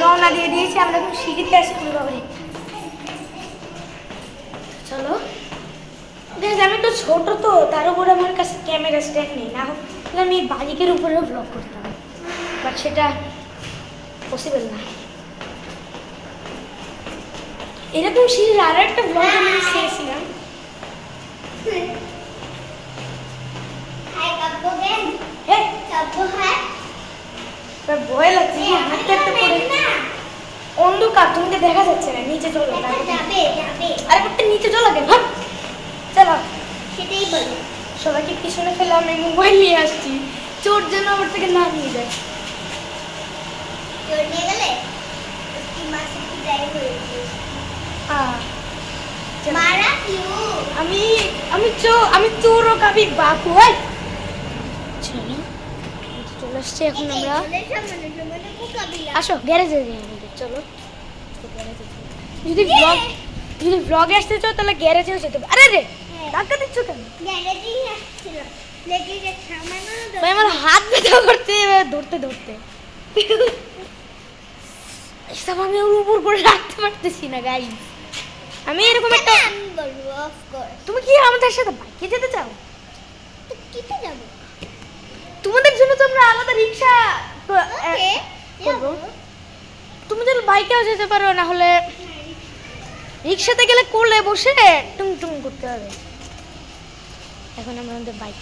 রওনা দিয়ে দিয়েছি, আমরা এখন সিঁড়িতে আসি পুরো বাবারে। চলো আমি একটু ছোট তো, তার উপরে আমার কাছে ক্যামেরা স্ট্যান্ড নেই, না হলে আমি বাইকের উপরেও ব্লগ করতাম, বাট সেটা পসিবল না। এরকম সিঁড়ির আরো একটা ব্লগ আমি চেয়েছিলাম। ভয় লাগছে, অন্ধকার, তোমাকে দেখা যাচ্ছে না, নিচে চলো। আরে করতে নিচে চলো কেন, চলো সেটাই বলো। সবাইকে পিছনে ফেলে আমি মোবাইল নিয়ে আসছি, চোর যেন আমার থেকে না নিয়ে যায়। চোর নিয়ে গেলে আমি চোর ও কাবি বাপু। চলো চলে আসছি এখন আমরা, আসো গ্যারেজে যাই আমাদের। চলো যদি ব্লগে আসতে চাও তাহলে গ্যারেজেও যেতে হবে। আরে রে ধাক্কা দিচ্ছ কেন? আমার হাত ব্যথা করতে ধরতে ধরতে, এসব আমি ওর উপর করে রাখতে পারতেছি না গাই। আমি এরকম একটা, তুমি কি আমাদের সাথে বাইকে যেতে চাও? কিতে যাব? তোমাদের জন্য তো আমরা আলাদা রিক্সা করব। তুমি যদি বাইকেও যেতে পারো, না হলে রিক্সাতে গেলে কোলে বসে টুং টুং করতে হবে। এখন আমরা আমাদের বাইক